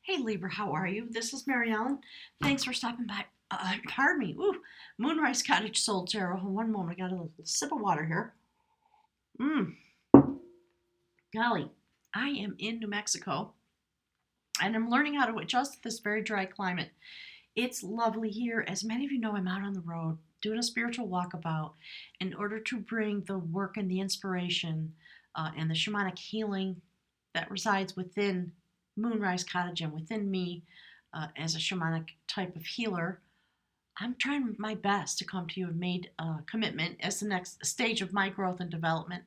Hey Libra, how are you? This is Mary Ellen. Thanks for stopping by. Pardon me. Ooh, Moonrise Cottage Soul Tarot. One moment, I got a little sip of water here. Mmm, golly, I am in New Mexico and I'm learning how to adjust to this very dry climate. It's lovely here. As many of you know, I'm out on the road doing a spiritual walkabout in order to bring the work and the inspiration and the shamanic healing that resides within Moonrise Cottage and within me as a shamanic type of healer. I'm trying my best to come to you and made a commitment as the next stage of my growth and development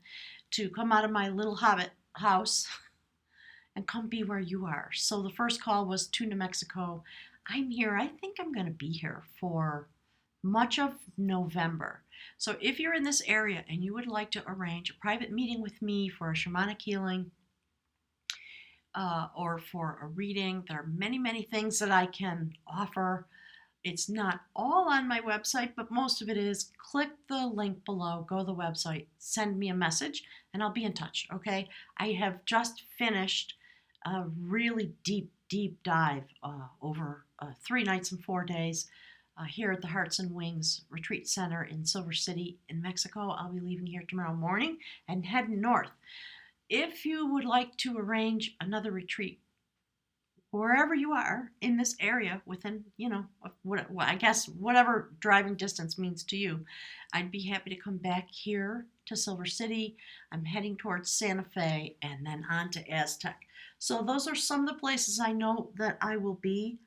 to come out of my little hobbit house and come be where you are. So the first call was to New Mexico. I'm here. I think I'm going to be here for much of November. So if you're in this area and you would like to arrange a private meeting with me for a shamanic healing or for a reading, there are many, many things that I can offer. It's not all on my website, but most of it is. Click the link below, go to the website, send me a message, and I'll be in touch, okay? I have just finished a really deep, deep dive over 3 nights and 4 days here at the Hearts and Wings Retreat Center in Silver City in Mexico. I'll be leaving here tomorrow morning and heading north. If you would like to arrange another retreat wherever you are in this area within, I guess whatever driving distance means to you, I'd be happy to come back here to Silver City. I'm heading towards Santa Fe and then on to Aztec. So those are some of the places I know that I will be.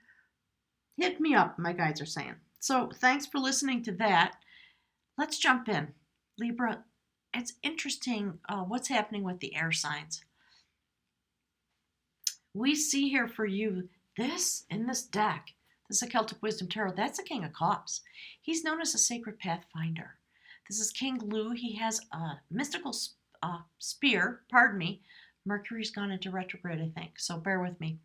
Hit me up, my guides are saying. So thanks for listening to that. Let's jump in. Libra, it's interesting what's happening with the air signs. We see here for you this in this deck. This is a Celtic Wisdom Tarot. That's the King of Cups. He's known as a sacred pathfinder. This is King Lu. He has a mystical spear. Pardon me. Mercury's gone into retrograde, I think, so bear with me.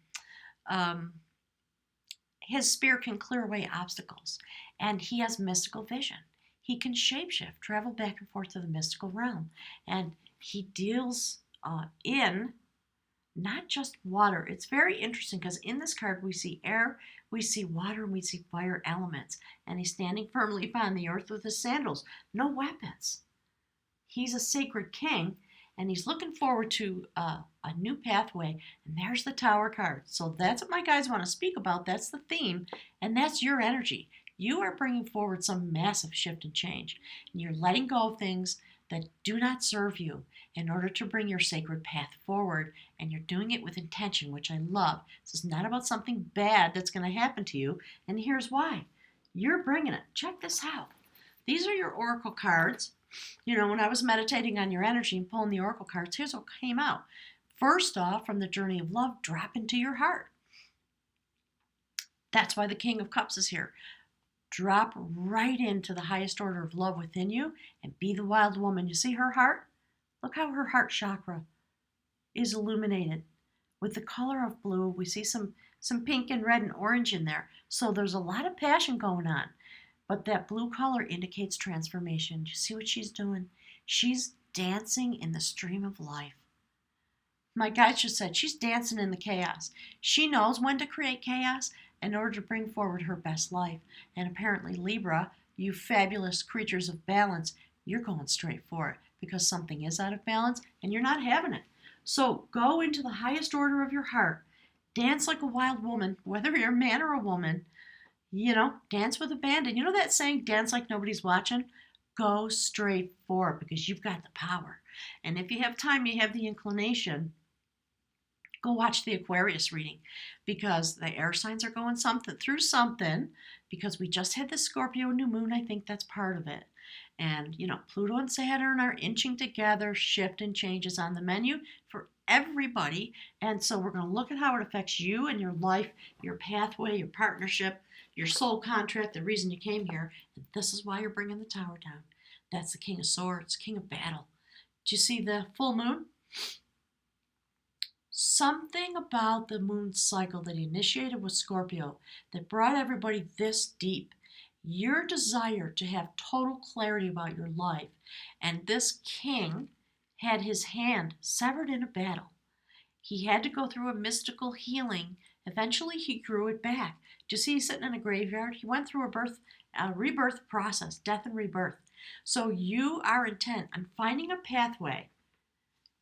His spear can clear away obstacles, and he has mystical vision. He can shapeshift, travel back and forth to the mystical realm, and he deals in not just water. It's very interesting because in this card we see air, we see water, and we see fire elements. And he's standing firmly upon the earth with his sandals, no weapons. He's a sacred king, and he's looking forward to a new pathway. And there's the Tower card. So that's what my guys want to speak about. That's the theme, and that's your energy. You are bringing forward some massive shift and change, and you're letting go of things that do not serve you in order to bring your sacred path forward, and you're doing it with intention, which I love. This is not about something bad that's going to happen to you, and here's why. You're bringing it. Check this out. These are your oracle cards. When I was meditating on your energy and pulling the oracle cards, here's what came out. First off, from the journey of love, drop into your heart. That's why the King of Cups is here. Drop right into the highest order of love within you and be the wild woman. You see her heart? Look how her heart chakra is illuminated. With the color of blue, we see some pink and red and orange in there. So there's a lot of passion going on. But that blue color indicates transformation. Do you see what she's doing? She's dancing in the stream of life. My guide just said she's dancing in the chaos. She knows when to create chaos in order to bring forward her best life. And apparently, Libra, you fabulous creatures of balance, you're going straight for it because something is out of balance and you're not having it. So go into the highest order of your heart. Dance like a wild woman, whether you're a man or a woman. Dance with abandon. You know that saying, dance like nobody's watching? Go straight for it because you've got the power. And if you have time, you have the inclination, go watch the Aquarius reading because the air signs are going through something because we just had the Scorpio new moon. I think that's part of it. And, Pluto and Saturn are inching together. Shift and changes on the menu for everybody. And so we're going to look at how it affects you and your life, your pathway, your partnership, your soul contract, the reason you came here. And this is why you're bringing the Tower down. That's the King of Swords, King of Battle. Do you see the full moon? Something about the moon cycle that he initiated with Scorpio that brought everybody this deep. Your desire to have total clarity about your life. And this king had his hand severed in a battle. He had to go through a mystical healing Eventually, he grew it back. Do you see he's sitting in a graveyard? He went through a rebirth process, death and rebirth. So you are intent on finding a pathway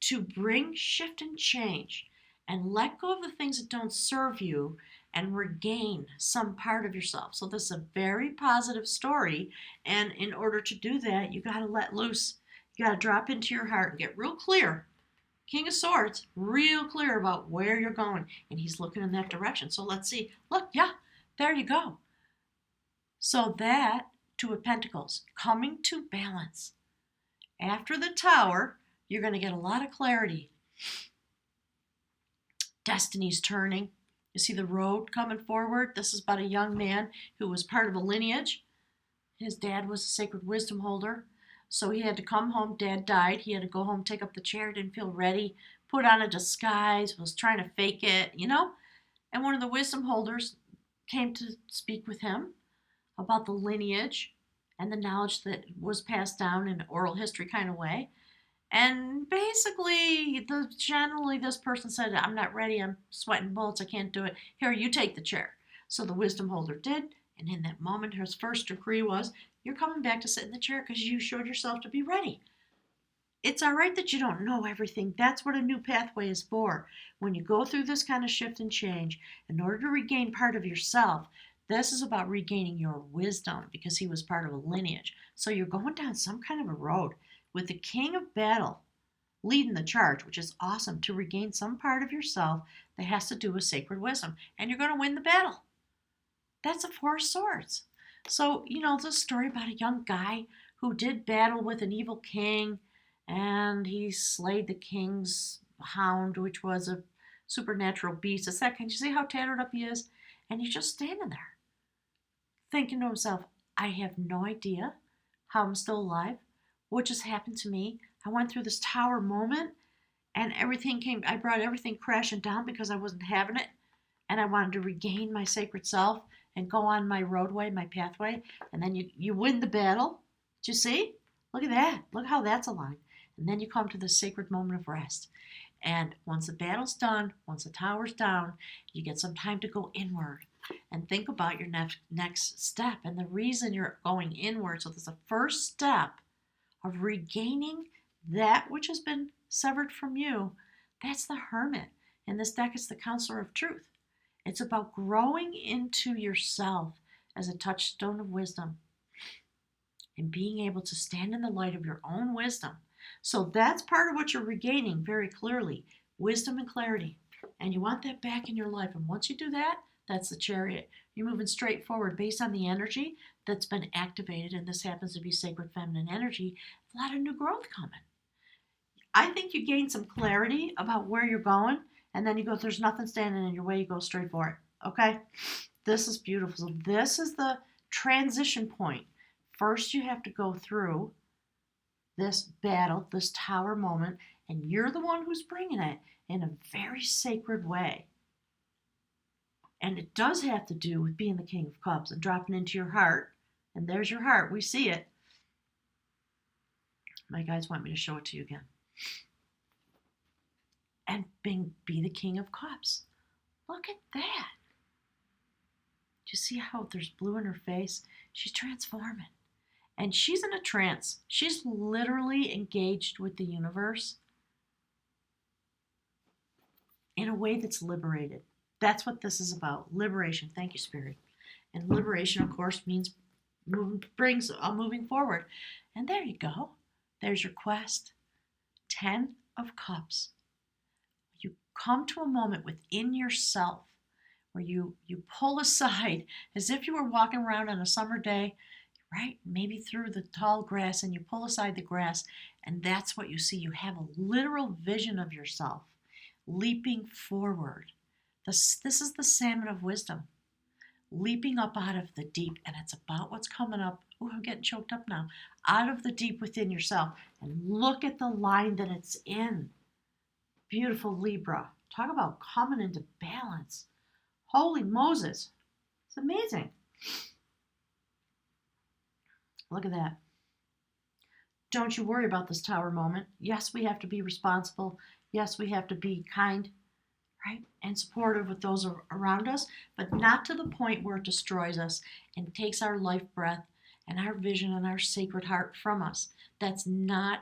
to bring shift and change and let go of the things that don't serve you and regain some part of yourself. So this is a very positive story. And in order to do that, you got to let loose. You got to drop into your heart and get real clear. King of Swords, real clear about where you're going. And he's looking in that direction. So let's see. Look, yeah, there you go. So that, Two of Pentacles, coming to balance. After the Tower, you're going to get a lot of clarity. Destiny's turning. You see the road coming forward. This is about a young man who was part of a lineage. His dad was a sacred wisdom holder. So he had to come home. Dad died. He had to go home, take up the chair, didn't feel ready, put on a disguise, was trying to fake it, And one of the wisdom holders came to speak with him about the lineage and the knowledge that was passed down in an oral history kind of way. And basically, generally, this person said, I'm not ready. I'm sweating bullets. I can't do it. Here, you take the chair. So the wisdom holder did. And in that moment, his first decree was, you're coming back to sit in the chair because you showed yourself to be ready. It's all right that you don't know everything. That's what a new pathway is for. When you go through this kind of shift and change, in order to regain part of yourself, this is about regaining your wisdom because he was part of a lineage. So you're going down some kind of a road with the King of Battle leading the charge, which is awesome, to regain some part of yourself that has to do with sacred wisdom. And you're going to win the battle. That's a Four of Swords. So, this story about a young guy who did battle with an evil king, and he slayed the king's hound, which was a supernatural beast. It's that kind. You see how tattered up he is? And he's just standing there, thinking to himself, I have no idea how I'm still alive. What just happened to me? I went through this tower moment, and I brought everything crashing down because I wasn't having it, and I wanted to regain my sacred self and go on my roadway, my pathway, and then you win the battle. Did you see? Look at that. Look how that's aligned. And then you come to the sacred moment of rest. And once the battle's done, once the tower's down, you get some time to go inward and think about your next step. And the reason you're going inward, so there's a first step of regaining that which has been severed from you. That's the Hermit. In this deck, it's the Counselor of Truth. It's about growing into yourself as a touchstone of wisdom and being able to stand in the light of your own wisdom. So that's part of what you're regaining very clearly, wisdom and clarity. And you want that back in your life. And once you do that, that's the Chariot. You're moving straight forward based on the energy that's been activated. And this happens to be sacred feminine energy. A lot of new growth coming. I think you gain some clarity about where you're going. And then you go, there's nothing standing in your way. You go straight for it. Okay? This is beautiful. So this is the transition point. First, you have to go through this battle, this tower moment, and you're the one who's bringing it in a very sacred way. And it does have to do with being the King of Cups and dropping into your heart. And there's your heart. We see it. My guides want me to show it to you again. And be the King of Cups. Look at that. Do you see how there's blue in her face? She's transforming. And she's in a trance. She's literally engaged with the universe in a way that's liberated. That's what this is about. Liberation. Thank you, Spirit. And liberation, of course, means moving forward. And there you go. There's your quest. 10 of Cups. You come to a moment within yourself where you pull aside as if you were walking around on a summer day, right? Maybe through the tall grass, and you pull aside the grass, and that's what you see. You have a literal vision of yourself leaping forward. This is the salmon of wisdom, leaping up out of the deep, and it's about what's coming up. Oh, I'm getting choked up now. Out of the deep within yourself, and look at the line that it's in. Beautiful Libra. Talk about coming into balance. Holy Moses. It's amazing. Look at that. Don't you worry about this tower moment. Yes, we have to be responsible. Yes, we have to be kind, right? And supportive with those around us, but not to the point where it destroys us and takes our life breath and our vision and our sacred heart from us. That's not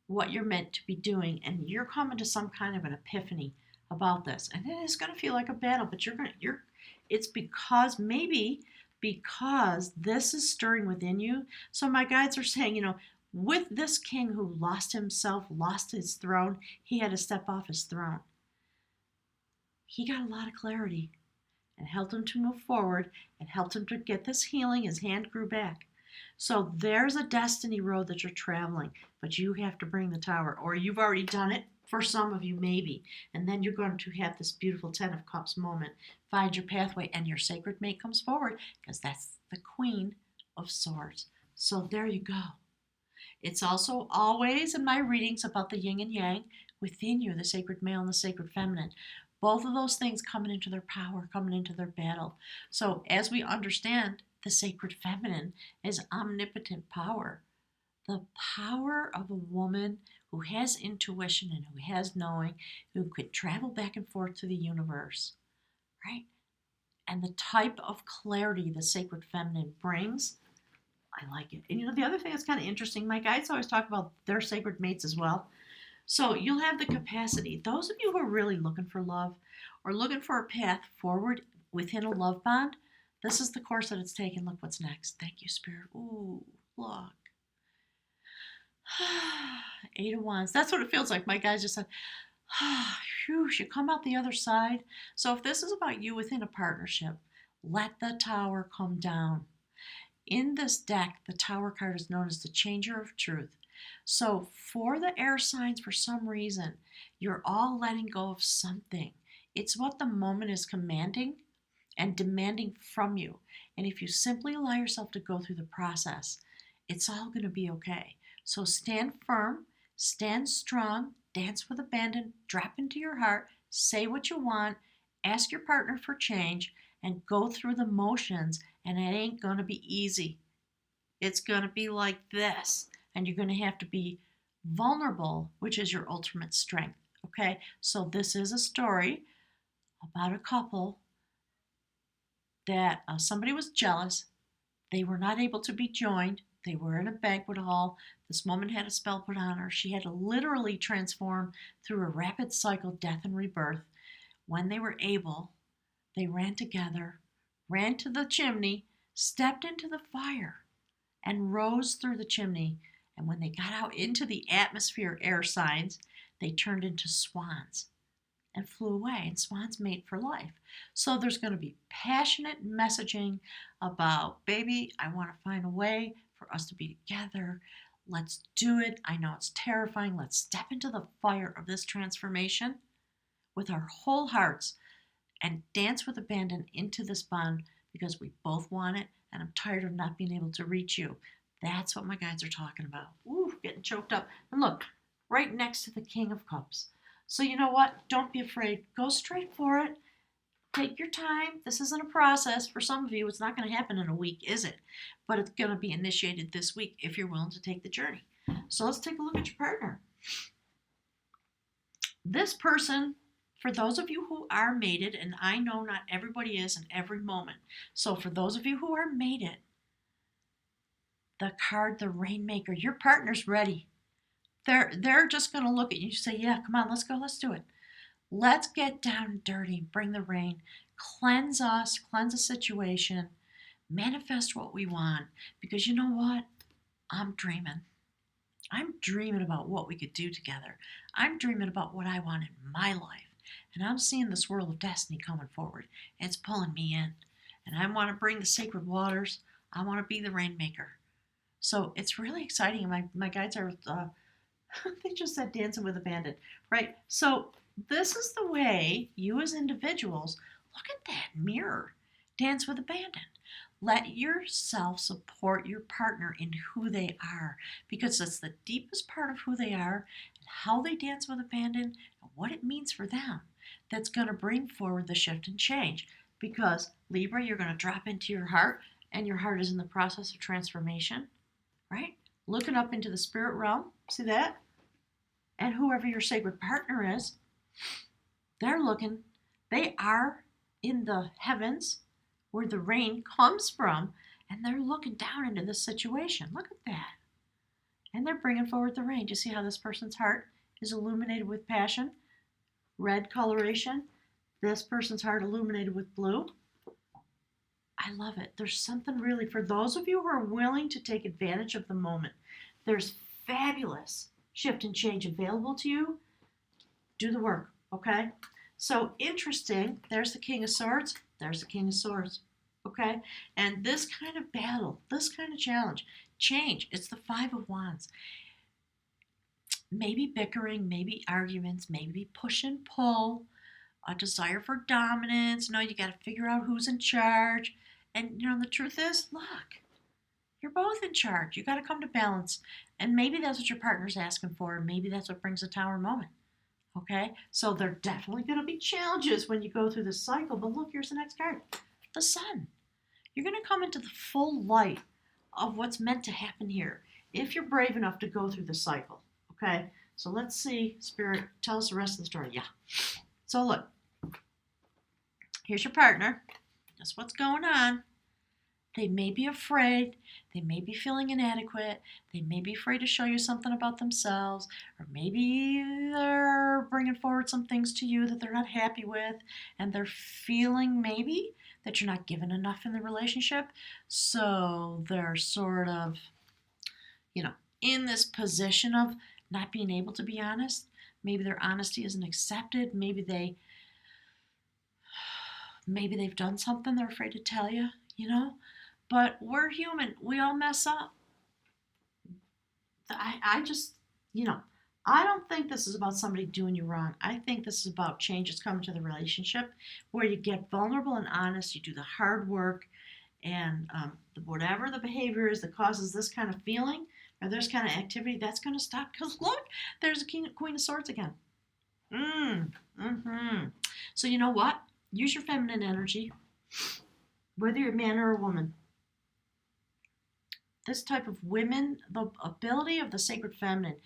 what you're meant to be doing. And you're coming to some kind of an epiphany about this. And it is going to feel like a battle, but it's because maybe because this is stirring within you. So my guides are saying, with this king who lost himself, lost his throne, he had to step off his throne. He got a lot of clarity and helped him to move forward and helped him to get this healing. His hand grew back. So there's a destiny road that you're traveling, but you have to bring the tower, or you've already done it for some of you, maybe. And then you're going to have this beautiful Ten of Cups moment. Find your pathway, and your sacred mate comes forward because that's the Queen of Swords. So there you go. It's also always in my readings about the yin and yang within you, the sacred male and the sacred feminine. Both of those things coming into their power, coming into their battle. So as we understand the sacred feminine is omnipotent power, the power of a woman who has intuition and who has knowing, who could travel back and forth to the universe, right? And the type of clarity the sacred feminine brings, I like it. And the other thing that's kind of interesting, my guides always talk about their sacred mates as well. So you'll have the capacity. Those of you who are really looking for love or looking for a path forward within a love bond, this is the course that it's taken. Look what's next. Thank you, Spirit. Ooh, look. 8 of Wands. That's what it feels like. My guys just said, phew, you come out the other side. So if this is about you within a partnership, let the tower come down. In this deck, the tower card is known as the changer of truth. So for the air signs, for some reason, you're all letting go of something. It's what the moment is commanding and demanding from you. And if you simply allow yourself to go through the process, it's all going to be okay. So stand firm, stand strong, dance with abandon, drop into your heart, say what you want, ask your partner for change, and go through the motions. And it ain't going to be easy. It's going to be like this. And you're going to have to be vulnerable, which is your ultimate strength. Okay? So this is a story about a couple that somebody was jealous. They were not able to be joined. They were in a banquet hall. This woman had a spell put on her. She had to literally transform through a rapid cycle, death and rebirth. When they were able, they ran together, ran to the chimney, stepped into the fire, and rose through the chimney. And when they got out into the atmosphere air signs, they turned into swans and flew away. And swans mate for life. So there's going to be passionate messaging about, baby, I want to find a way for us to be together. Let's do it. I know it's terrifying. Let's step into the fire of this transformation with our whole hearts and dance with abandon into this bond because we both want it, and I'm tired of not being able to reach you. That's what my guides are talking about. Ooh, getting choked up. And look, right next to the King of Cups. So you know what? Don't be afraid. Go straight for it. Take your time. This isn't a process. For some of you, it's not going to happen in a week, is it? But it's going to be initiated this week if you're willing to take the journey. So let's take a look at your partner. This person, for those of you who are mated, and I know not everybody is in every moment. So for those of you who are mated, the card, the Rainmaker, your partner's ready. They're just going to look at you and say, yeah, come on, let's go, let's do it. Let's get down and dirty, bring the rain, cleanse us, cleanse the situation, manifest what we want. Because you know what? I'm dreaming. I'm dreaming about what we could do together. I'm dreaming about what I want in my life. And I'm seeing the swirl of destiny coming forward. It's pulling me in. And I want to bring the sacred waters. I want to be the Rainmaker. So it's really exciting. My guides are, they just said dancing with abandon, right? So this is the way you as individuals, look at that mirror, dance with abandon. Let yourself support your partner in who they are, because that's the deepest part of who they are and how they dance with abandon and what it means for them. That's going to bring forward the shift and change. Because Libra, you're going to drop into your heart, and your heart is in the process of transformation, right? Looking up into the spirit realm, see that? And whoever your sacred partner is, They're looking, they are in the heavens where the rain comes from, and they're looking down into this situation. Look at that. And they're bringing forward the rain. Do you see how this person's heart is illuminated with passion? Red coloration. This person's heart illuminated with blue. I love it. There's something really, for those of you who are willing to take advantage of the moment, there's fabulous shift and change available to you. Do the work, okay? So interesting. There's the King of Swords. There's the King of Swords, okay? And this kind of battle, this kind of challenge, change. It's the Five of Wands. Maybe bickering, maybe arguments, maybe push and pull, a desire for dominance. No, you got to figure out who's in charge. And the truth is, look, you're both in charge. You got to come to balance. And maybe that's what your partner's asking for. Maybe that's what brings a tower moment. Okay? So there are definitely going to be challenges when you go through this cycle. But look, here's the next card. The Sun. You're going to come into the full light of what's meant to happen here if you're brave enough to go through the cycle. Okay? So let's see, Spirit, tell us the rest of the story. Yeah. So look, here's your partner. That's what's going on. They may be afraid. They may be feeling inadequate. They may be afraid to show you something about themselves. Or maybe they're bringing forward some things to you that they're not happy with. And they're feeling maybe that you're not giving enough in the relationship. So they're sort of, in this position of not being able to be honest. Maybe their honesty isn't accepted. Maybe they've done something they're afraid to tell you, But we're human. We all mess up. I just, I don't think this is about somebody doing you wrong. I think this is about changes coming to the relationship where you get vulnerable and honest. You do the hard work, and whatever the behavior is that causes this kind of feeling or this kind of activity, that's going to stop. Because look, there's a Queen of Swords again. So you know what? Use your feminine energy, whether you're a man or a woman. This type of women, the ability of the sacred feminine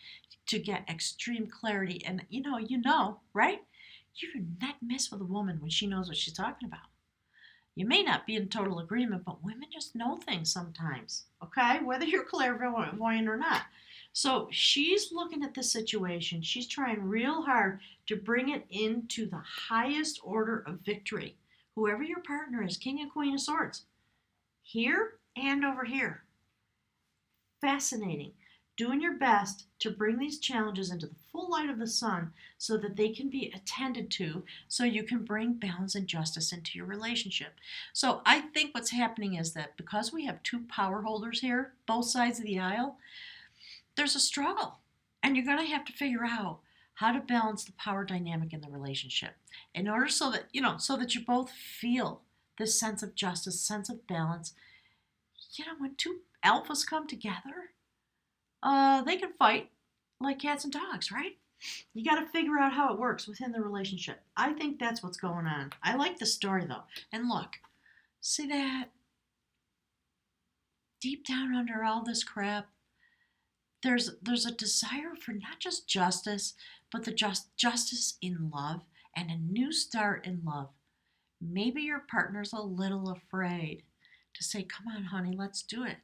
to get extreme clarity. And right? You do not mess with a woman when she knows what she's talking about. You may not be in total agreement, but women just know things sometimes, okay? Whether you're clairvoyant or not. So she's looking at the situation. She's trying real hard to bring it into the highest order of victory. Whoever your partner is, King and Queen of Swords, here and over here. Fascinating. Doing your best to bring these challenges into the full light of the sun so that they can be attended to, so you can bring balance and justice into your relationship. So I think what's happening is that because we have two power holders here, both sides of the aisle, there's a struggle. And you're going to have to figure out how to balance the power dynamic in the relationship in order so that you both feel this sense of justice, sense of balance. When two alphas come together, they can fight like cats and dogs, right? You got to figure out how it works within the relationship. I think that's what's going on. I like the story, though. And look, see that? Deep down under all this crap, there's a desire for not just justice, but the justice in love and a new start in love. Maybe your partner's a little afraid to say, "Come on, honey, let's do it.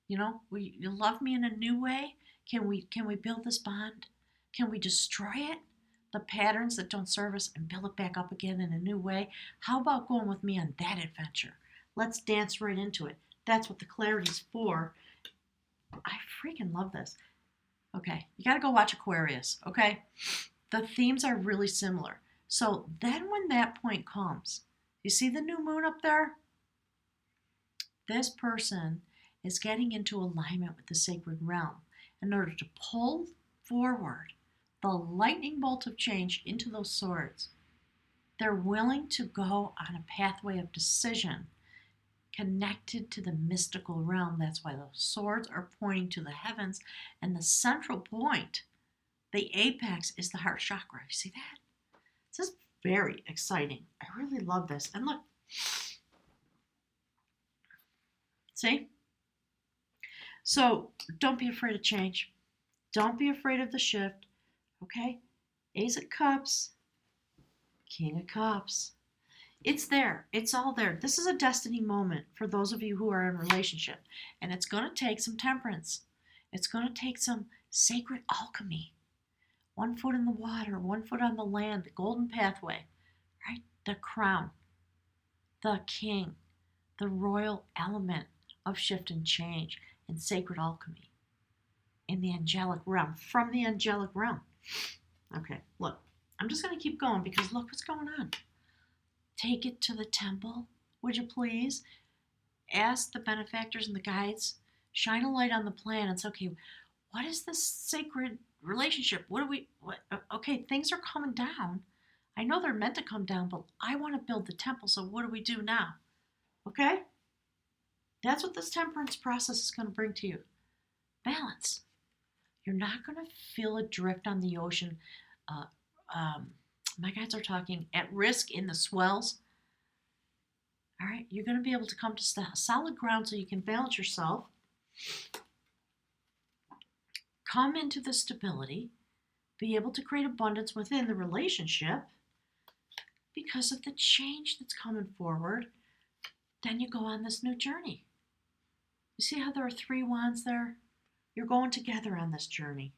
You love me in a new way. Can we build this bond? Can we destroy it? The patterns that don't serve us and build it back up again in a new way? How about going with me on that adventure? Let's dance right into it." That's what the clarity's for. I freaking love this. Okay, you got to go watch Aquarius, okay? The themes are really similar. So then when that point comes, you see the new moon up there? This person is getting into alignment with the sacred realm in order to pull forward the lightning bolt of change into those swords. They're willing to go on a pathway of decision connected to the mystical realm. That's why those swords are pointing to the heavens, and the central point, the apex, is the heart chakra. You see that? This is very exciting. I really love this. And look, see? So don't be afraid of change. Don't be afraid of the shift, okay? Ace of Cups, King of Cups. It's there. It's all there. This is a destiny moment for those of you who are in a relationship. And it's going to take some temperance. It's going to take some sacred alchemy. 1 foot in the water, 1 foot on the land, the golden pathway, right? The crown, the king, the royal element of shift and change and sacred alchemy in the angelic realm, from the angelic realm. Okay, look, I'm just going to keep going because look what's going on. Take it to the temple, would you please? Ask the benefactors and the guides, shine a light on the planets. Okay, what is this sacred relationship? Okay, things are coming down. I know they're meant to come down, but I want to build the temple, so what do we do now? Okay? That's what this temperance process is going to bring to you. Balance. You're not going to feel adrift on the ocean. My guides are talking at risk in the swells. All right, you're going to be able to come to solid ground so you can balance yourself. Come into the stability, be able to create abundance within the relationship because of the change that's coming forward. Then you go on this new journey. You see how there are 3 wands there? You're going together on this journey.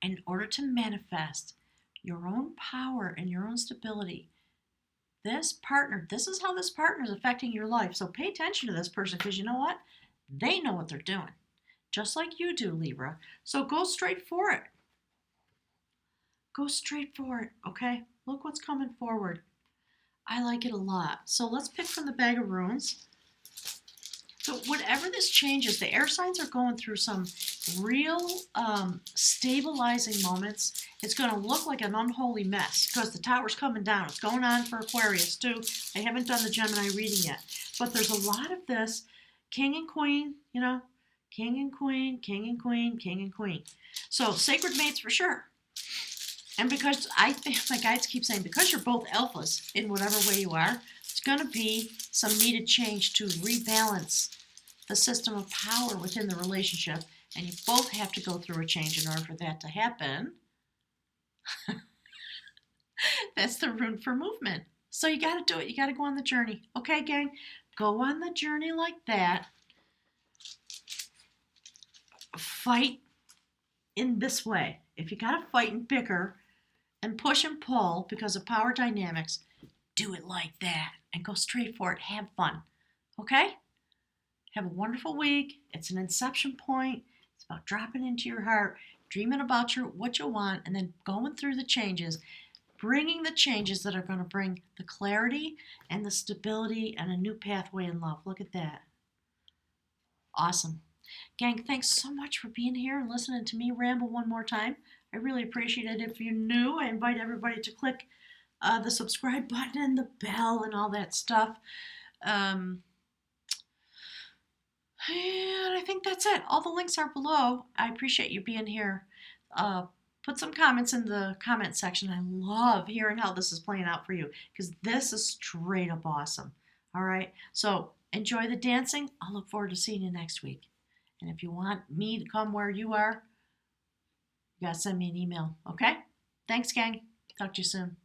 In order to manifest your own power and your own stability, this is how this partner is affecting your life. So pay attention to this person because you know what? They know what they're doing, just like you do, Libra. So go straight for it. Go straight for it, okay? Look what's coming forward. I like it a lot. So let's pick from the bag of runes. So whatever this changes, the air signs are going through some real stabilizing moments. It's going to look like an unholy mess because the tower's coming down. It's going on for Aquarius too. I haven't done the Gemini reading yet. But there's a lot of this king and queen, you know, king and queen, king and queen, king and queen. So sacred mates for sure. And because I think my guides keep saying, because you're both alphas in whatever way you are, it's going to be some needed change to rebalance the system of power within the relationship. And you both have to go through a change in order for that to happen. That's the rune for movement. So you got to do it. You got to go on the journey. Okay, gang? Go on the journey like that. Fight in this way. If you got to fight and bicker and push and pull because of power dynamics, do it like that and go straight for it. Have fun. Okay? Have a wonderful week. It's an inception point. It's about dropping into your heart, dreaming about what you want, and then going through the changes, bringing the changes that are going to bring the clarity and the stability and a new pathway in love. Look at that. Awesome. Gang, thanks so much for being here and listening to me ramble one more time. I really appreciate it. If you're new, I invite everybody to click the subscribe button and the bell and all that stuff. And I think that's it. All the links are below. I appreciate you being here. Put some comments in the comment section. I love hearing how this is playing out for you because this is straight up awesome. All right. So enjoy the dancing. I'll look forward to seeing you next week. And if you want me to come where you are, you got to send me an email. Okay? Thanks, gang. Talk to you soon.